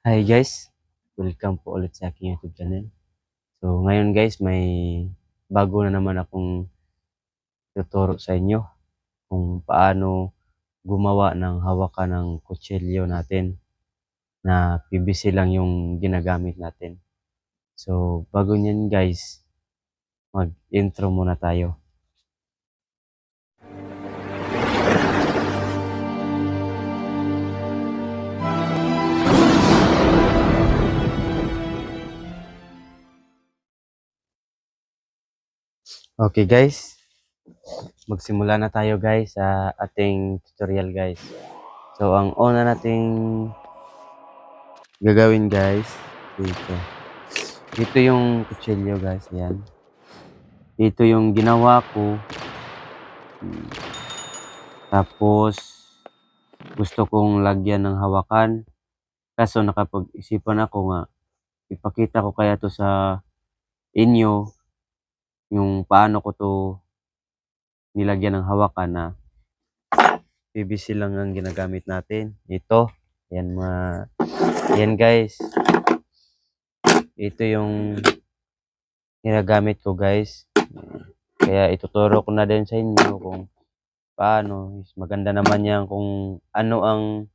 Hi guys, welcome po ulit sa aking YouTube channel. So ngayon guys, may bago na naman akong tuturo sa inyo kung paano gumawa ng hawakan ng kutsilyo natin na PVC lang yung ginagamit natin. So bago niyan guys, mag-intro muna tayo. Okay guys, magsimula na tayo guys sa ating tutorial guys. So ang una nating gagawin guys, dito. Ito yung kutsilyo guys, yan. Ito yung ginawa ko. Tapos gusto kong lagyan ng hawakan. Kaso nakapag-isipan ako nga, ipakita ko kaya to sa inyo yung paano ko to nilagyan ng hawakan na PVC lang ang ginagamit natin. Ito, yan guys. Ito yung ginagamit ko guys. Kaya ituturo ko na din sa inyo kung paano. Maganda naman yan kung ano ang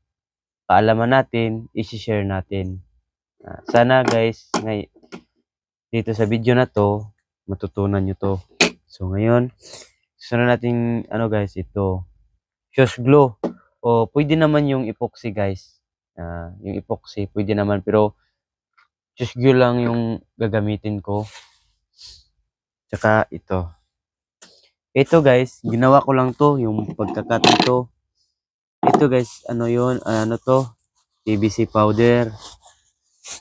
kaalaman natin, isi-share natin. Sana guys, dito sa video na to, matutunan nyo to. So ngayon, gusto na natin, guys, ito. Shoes glue. O pwede naman yung epoxy guys. Yung epoxy, pwede naman. Pero, shoes glue lang yung gagamitin ko. Tsaka ito. Ito guys, ginawa ko lang to, yung pagkakat nito. Ito guys, ano yun? Ano to? PVC powder.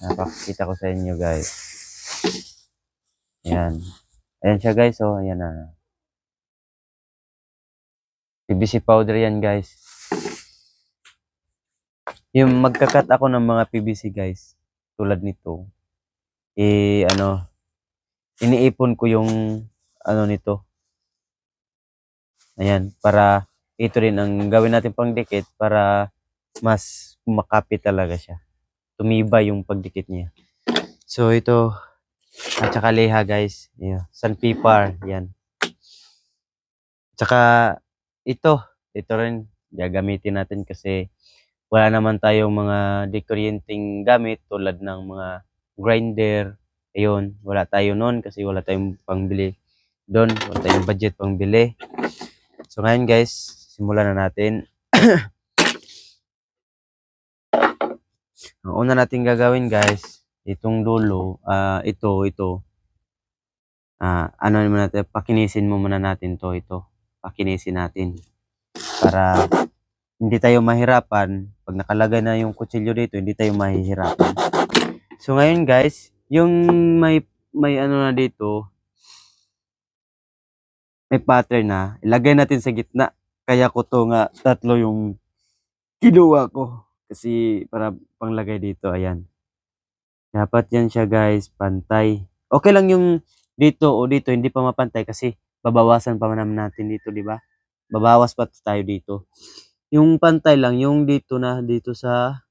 Napakita ko sa inyo guys. Ayan. Ayan siya guys, oh. Ayan na. PVC powder yan guys. Yung magkakat ako ng mga PVC guys. Tulad nito. Iniipon ko yung nito. Ayan. Para ito rin ang gawin natin pangdikit para mas makapit talaga siya. Tumibay yung pagdikit niya. So ito. At saka leha guys. Yeah. Sandpaper. Yan. Tsaka ito rin gagamitin natin kasi wala naman tayong mga dekuryenteng gamit tulad ng mga grinder. Ayun, wala tayo noon kasi wala tayong pangbili doon, wala tayong budget pangbili. So ngayon guys, simulan na natin. Ang una natin gagawin guys, itong dulo, ito. Ano naman natin, pakinisin mo muna natin ito. Pakinisin natin para hindi tayo mahirapan. Pag nakalagay na yung kutsilyo dito, hindi tayo mahihirapan. So ngayon guys, yung may ano na dito, may pattern na, ilagay natin sa gitna. Kaya ko to nga tatlo yung kinuha ko. Kasi para panglagay dito, ayan. Dapat yan siya guys, pantay. Okay lang yung dito o dito, hindi pa mapantay kasi babawasan pa naman natin dito, di ba? Babawas pa tayo dito. Yung pantay lang, yung dito sa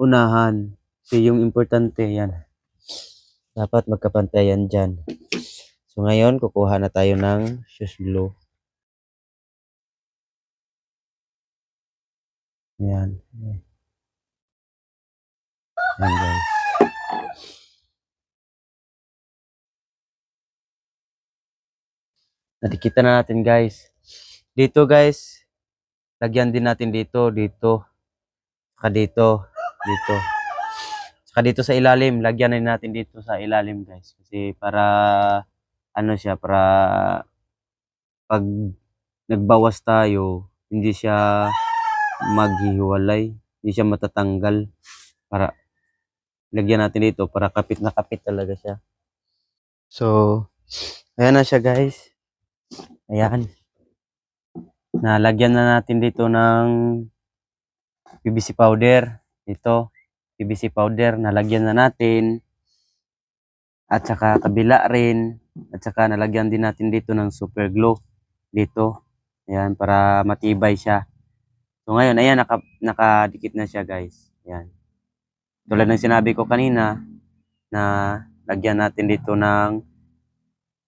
unahan. Kasi yung importante yan. Dapat magkapantayan dyan. So ngayon, kukuha na tayo ng shoes glue. Ayan. Ayan guys. Nakikita na natin guys. Dito guys, lagyan din natin dito. Saka dito. Saka dito sa ilalim, lagyan na natin dito sa ilalim guys. Kasi para para pag nagbawas tayo, hindi siya maghihiwalay, hindi siya matatanggal. Para lagyan natin dito para kapit na kapit talaga siya. So, ayan na siya guys. Ayan. Nalagyan na natin dito ng PVC powder. Ito, PVC powder, nalagyan na natin. At saka kabila rin. At saka nalagyan din natin dito ng super glue. Dito. Ayan, para matibay siya. So ngayon, ayan, nakadikit na siya guys. Ayan. Tulad ng sinabi ko kanina na lagyan natin dito ng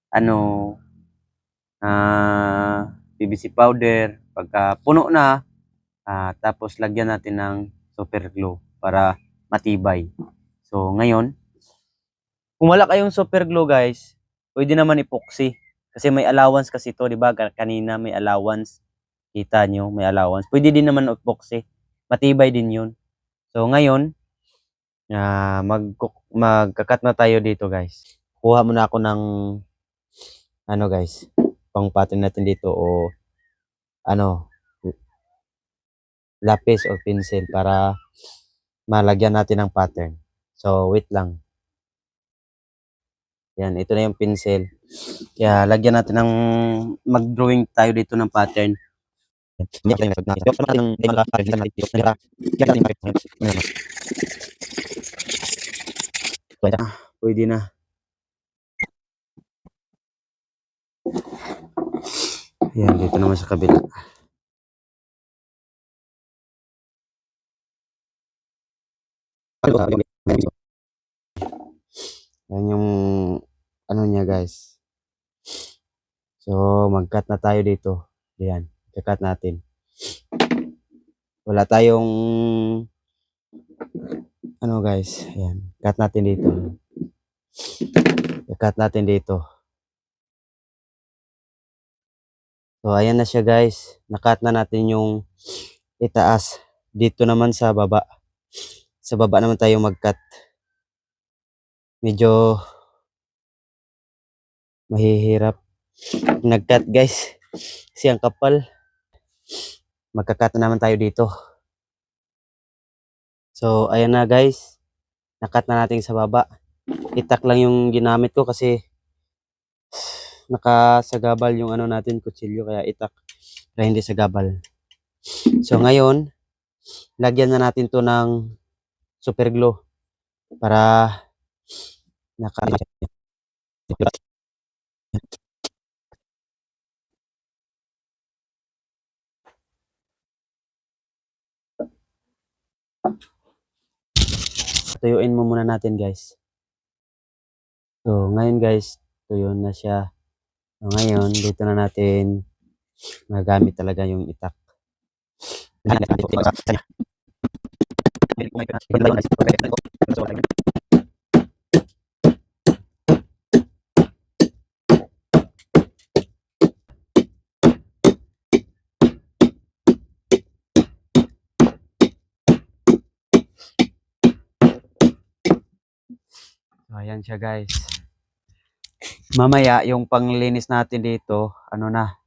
ano, PVC powder. Pagka puno na, tapos lagyan natin ng super glue para matibay. So ngayon, kung wala kayong super glue guys, pwede naman epoxy. Kasi may allowance kasi to, di ba? Kanina may allowance. Kita nyo, may allowance. Pwede din naman epoxy. Matibay din yun. So ngayon, magkakat na tayo dito guys. Kuha muna ako ng ano guys, pang pattern natin dito o ano, lapis or pencil para malagyan natin ng pattern. So wait lang. Yan, ito na yung pencil. Kaya lagyan natin ng mag-drawing tayo dito ng pattern. Pwede na. Yan, dito naman sa kabila. Yan yung ano niya guys. So mag-cut na tayo dito. Yan, i-cut natin. Wala tayong ano guys. Yan, cut natin dito. I-cut natin dito. So ayan na siya guys. Na-cut na natin yung itaas. Dito naman sa baba. Sa baba naman tayo mag-cut. Medyo mahihirap nag-cut guys. Kasi ang kapal. Magka-cut na naman tayo dito. So ayan na guys. Na-cut na natin sa baba. Itak lang yung ginamit ko kasi nakasagabal yung ano natin kutsilyo kaya itak para hindi sagabal. So ngayon, lagyan na natin to ng super glue para naka tuyuin mo muna natin guys. So ngayon guys, tuyo na siya. So ngayon, dito na natin magamit talaga yung itak. So ayan siya guys. Mamaya yung panglinis natin dito, ano na,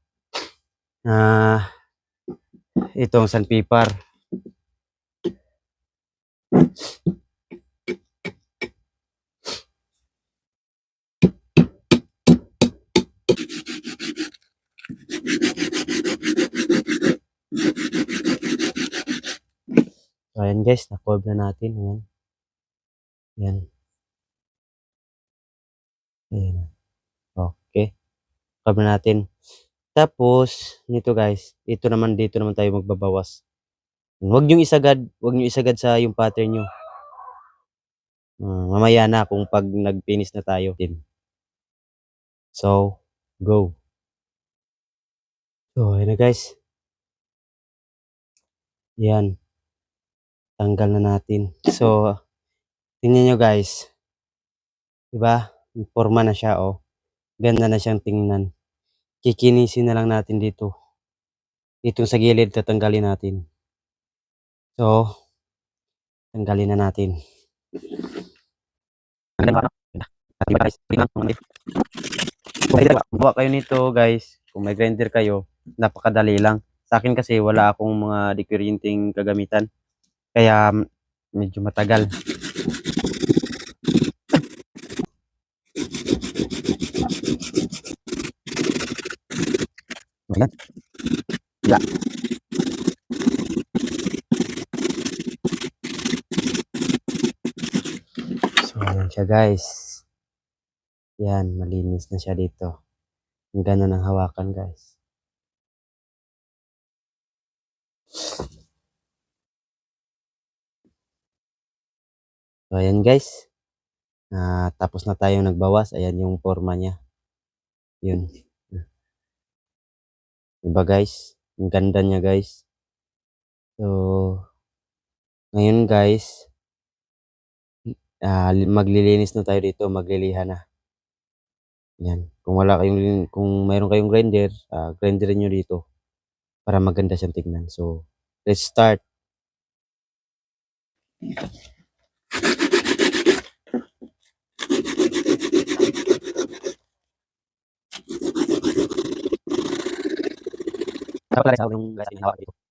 itong sandpaper. So ayan guys, na-curve na natin. Ayan. Ayan. Ayan. Okay. Curve na natin. Tapos, nito guys, dito naman tayo magbabawas. Huwag nyo isagad sa yung pattern nyo. Mamaya na kung pag nag-finish na tayo. So, go. So, ayan na guys. Yan. Tanggal na natin. So, tingnan nyo guys. Diba? Forma na siya, oh. Ganda na siyang tingnan. Kikinisin na lang natin dito. Dito sa gilid, tatanggalin natin. So, tanggalin na natin. Buwa kayo nito guys. Kung may grinder kayo, napakadali lang. Sa akin kasi wala akong mga dikuryenteng kagamitan. Kaya medyo matagal. Wala. Yeah. So, ayan siya guys. Yan, malinis na siya dito. Ang ganda ng hawakan guys. So ayan guys, tapos na tayong nagbawas. Ayan yung forma niya. Yun. Diba guys? Ang ganda niya guys. So, ngayon guys, maglilinis na tayo dito, magliliha na. Yan. Kung mayroon kayong grinder, grinderin nyo dito para maganda siyang tignan. So, let's start.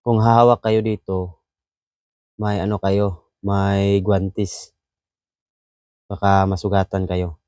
Kung hahawak kayo dito, may ano kayo, may guantes. Baka masugatan kayo.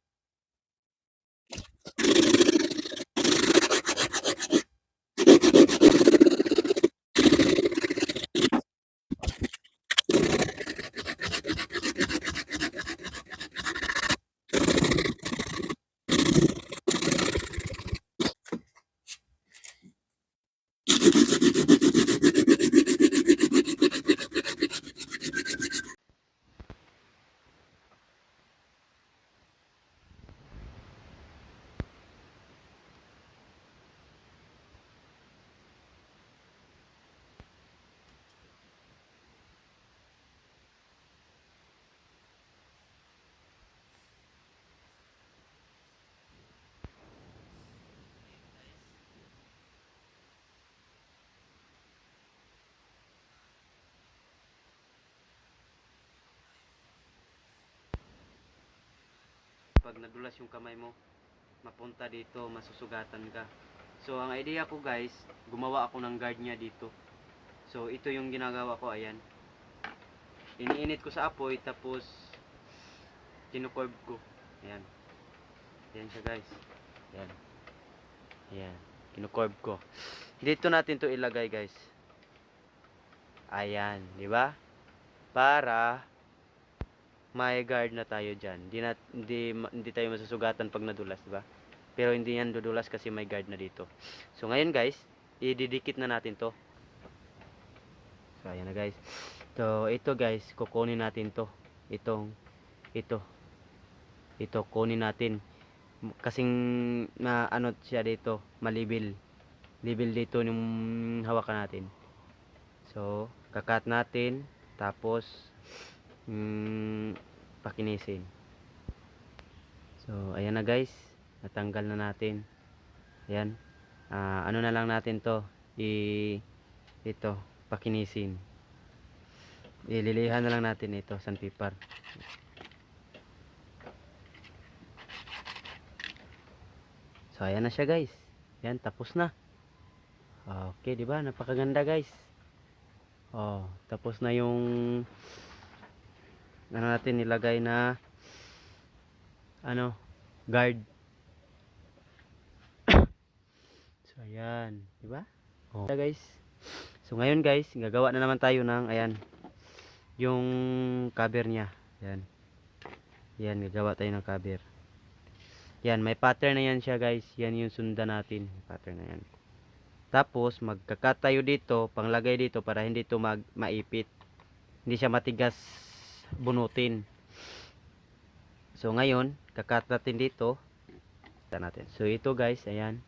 Pag nadulas yung kamay mo, mapunta dito, masusugatan ka. So, ang idea ko guys, gumawa ako ng guard niya dito. So, ito yung ginagawa ko, ayan. Iniinit ko sa apoy, tapos kinukurb ko. Ayan. Ayan siya guys. Ayan. Ayan. Kinukurb ko. Dito natin to ilagay guys. Ayan. Di ba? Para may guard na tayo dyan. Hindi tayo masusugatan pag nadulas, di ba? Pero hindi yan dudulas kasi may guard na dito. So ngayon guys, ididikit na natin to. So ayan na guys. So ito guys, kukunin natin to. Ito kunin natin. Kasing na ano siya dito, malibil. Libil dito yung hawakan natin. So kakat natin, tapos pakinisin. So ayan na guys, natanggal na natin. Ayan. Ano na lang natin to, ito pakinisin. Ililihan na lang natin ito, sandpaper. So ayan na siya guys. Ayan, tapos na. Okay, di ba? Napakaganda guys. Oh, tapos na yung ano natin nilagay na ano, guard. So ayan, di ba? Oh, guys. So ngayon guys, gagawa na naman tayo ng ayan, yung cover niya. Ayan. Yan, gagawa tayo ng cover. Yan, may pattern na yan siya guys. Yan yung sundan natin. Pattern na yan. Tapos, magkakat tayo dito, panglagay dito para hindi ito maipit. Hindi siya matigas bunutin. So, ngayon, kakat natin dito. So, ito guys, ayan.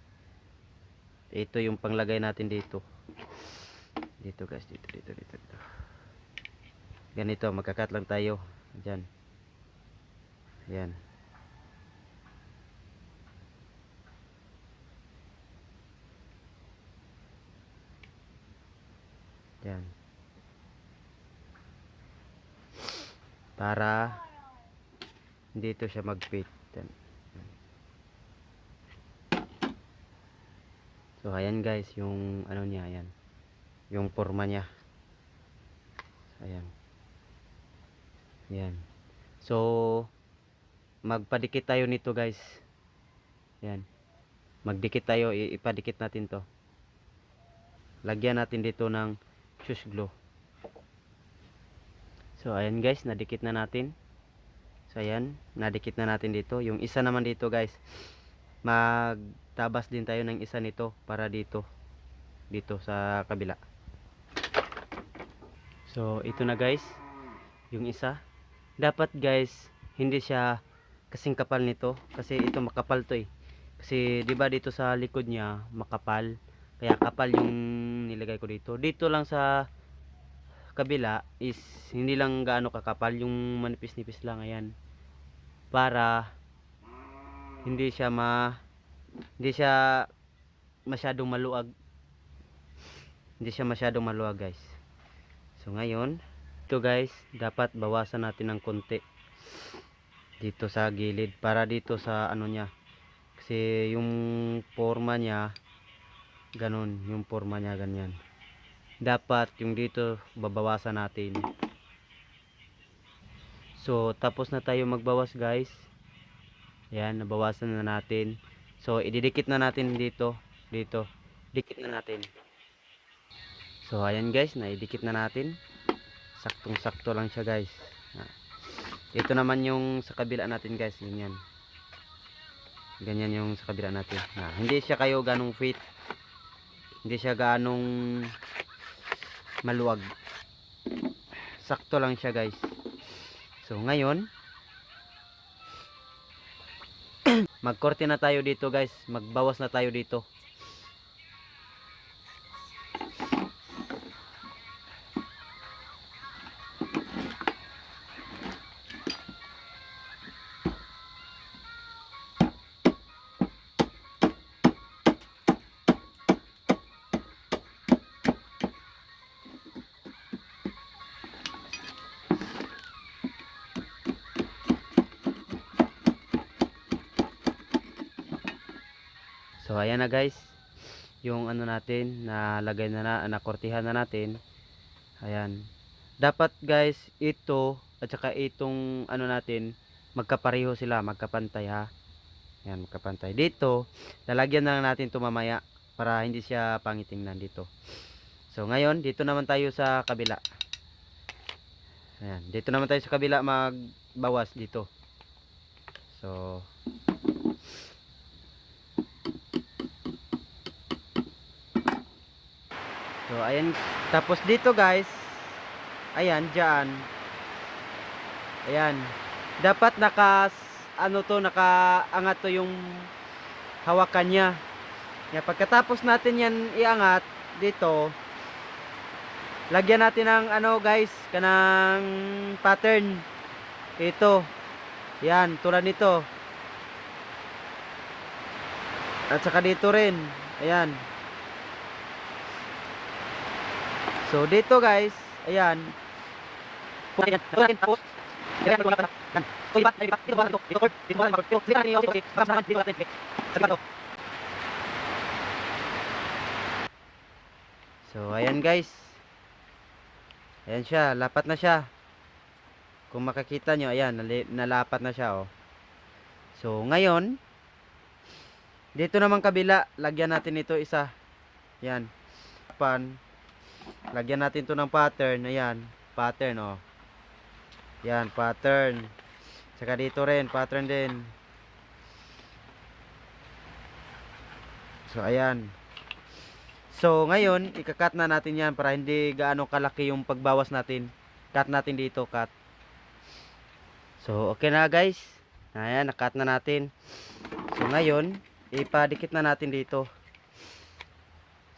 Ito yung panglagay natin dito. Dito guys, dito. Ganito, magkakat lang tayo. Diyan. Ayan. Yan. Para dito siya mag-fit. So ayan guys, yung ano niya, ayan. Yung forma niya. Ayan. Ayan. So magpadikit tayo nito guys. Ayan. Magdikit tayo, ipadikit natin to. Lagyan natin dito ng shoes glue. So ayan guys, nadikit na natin. So ayan, nadikit na natin dito. Yung isa naman dito guys, magtabas din tayo ng isa nito para dito sa kabila. So ito na guys, yung isa. Dapat guys, hindi siya kasing kapal nito. Kasi ito makapal to eh. Kasi 'di ba dito sa likod niya makapal. Kaya kapal yung nilagay ko dito. Dito lang sa kabila is hindi lang gaano kakapal, yung manipis-nipis lang, ayan. Para hindi siya hindi siya masyadong maluag. Hindi siya masyadong maluwag guys. So ngayon, ito guys, dapat bawasan natin ng konti dito sa gilid para dito sa ano niya. Kasi yung forma niya ganun, yung forma niya ganyan. Dapat yung dito babawasan natin. So tapos na tayo magbawas guys. Ayan, nabawasan na natin. So ididikit na natin dito, dito. Dikit na natin. So ayan guys, naidikit na natin. Saktong sakto lang siya guys. Ito naman yung sa kabila natin guys, ganyan. Ganyan yung sa kabila natin. Hindi siya kayo ganong fit. Hindi siya ganong maluwag. Sakto lang siya guys. So ngayon, magkorte na tayo dito guys. Magbawas na tayo dito. So ayan na guys, yung ano natin, nalagay na nakortihan na natin. Ayan. Dapat guys, ito at saka itong ano natin, magkapareho sila, magkapantay ha. Ayan, magkapantay. Dito, lalagyan na lang natin ito mamaya para hindi siya pangitingnan dito. So ngayon, dito naman tayo sa kabila. Ayan, dito naman tayo sa kabila magbawas dito. So So ayan, tapos dito guys, ayan diyan. Ayan. Dapat ano to, nakaangat to yung hawakan niya. Yan, pagkatapos natin yan iangat dito, lagyan natin ng ano guys, kanang pattern. Ito. Yan, tulad nito. At saka dito rin. Ayan. So dito guys, ayan. So ayan guys. Ayan siya, lapat na siya. Kung makikita nyo, ayan, nalapat na siya oh. So ngayon, dito naman kabila, lagyan natin ito isa. Ayan. Lagyan natin to ng pattern. Ayan, pattern oh. Yan, pattern. Saka dito rin, pattern din. So ayan. So ngayon, ika-cut na natin yan para hindi gaano kalaki yung pagbawas natin. Cut natin dito, cut. So okay na guys. Ayan, na-cut na natin. So ngayon, ipadikit na natin dito.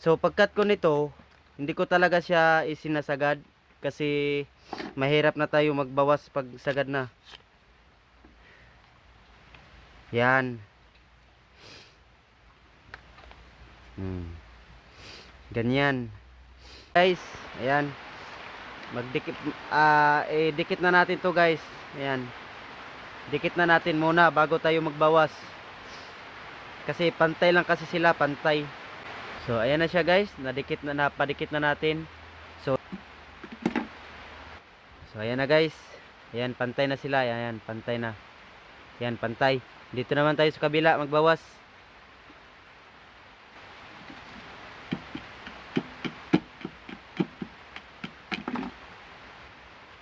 So pag-cut ko nito, hindi ko talaga siya isinasagad kasi mahirap na tayo magbawas pag sagad na. Yan. Ganyan. Guys, ayan. Magdikit dikit na natin 'to, guys. Ayan. Dikit na natin muna bago tayo magbawas. Kasi pantay lang kasi sila, pantay. So ayan na siya guys, napadikit na natin. So ayan na guys. Ayan, pantay na sila. Ayan, pantay na. Ayan, pantay. Dito naman tayo sa kabila magbawas.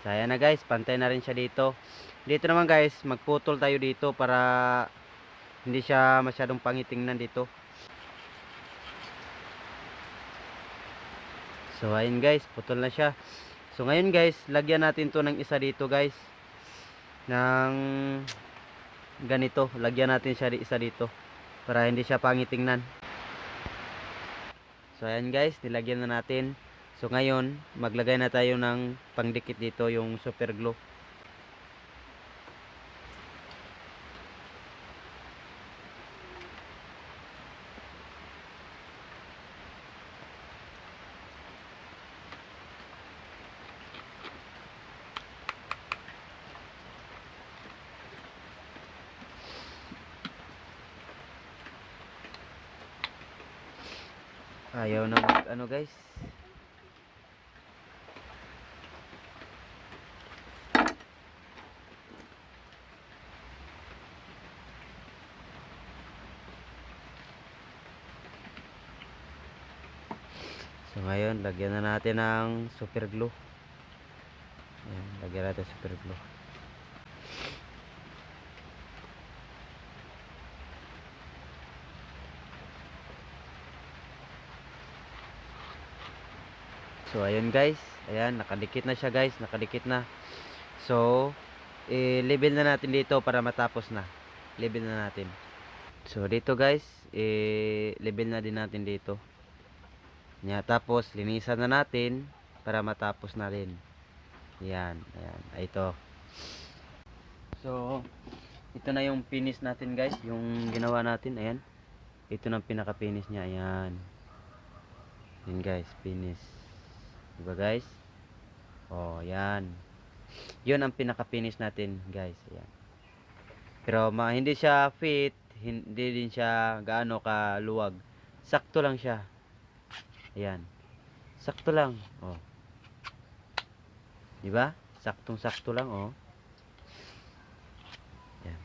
So ayan na guys, pantay na rin siya dito. Dito naman guys, magputol tayo dito para hindi siya masyadong pangitingnan dito. So ayun guys, putol na siya. So ngayon guys, lagyan natin to ng isa dito guys. ng ganito. Lagyan natin siya isa dito para hindi siya pangit tingnan. So ayan guys, nilagyan na natin. So ngayon, maglagay na tayo ng pangdikit dito, yung super glue. Ayaw na ano guys. So ngayon, lagyan na natin ng super glue. Ayan, lagyan natin super glue. So ayun guys, ayan, nakadikit na siya guys, nakadikit na. So, level na natin dito para matapos na. Level na natin. So dito guys, level na din natin dito. Nya, tapos linisan na natin para matapos na rin. Yan, ayan, ito. So, ito na yung finish natin guys, yung ginawa natin, ayan. Ito na pinaka finish niya, ayan. Yan guys, finish. Diba guys? Oh, yan. Yun ang pinaka finish natin guys, ayan. Pero hindi siya fit, hindi din siya gaano ka luwag. Sakto lang siya. Ayan. Sakto lang. Oh. 'Di ba? Saktong-sakto lang, oh. Ayan.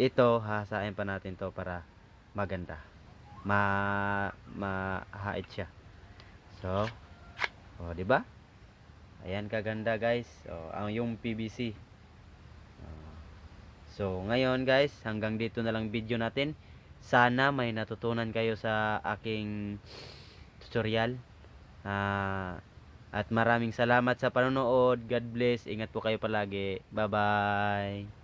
Ito, hahasain pa natin 'to para maganda. Mahait siya. So, oh, 'di ba? Ayan kaganda, guys. Oh, ang yung PVC. Oh. So, ngayon, guys, hanggang dito na lang video natin. Sana may natutunan kayo sa aking tutorial. At maraming salamat sa panonood. God bless. Ingat po kayo palagi. Bye-bye.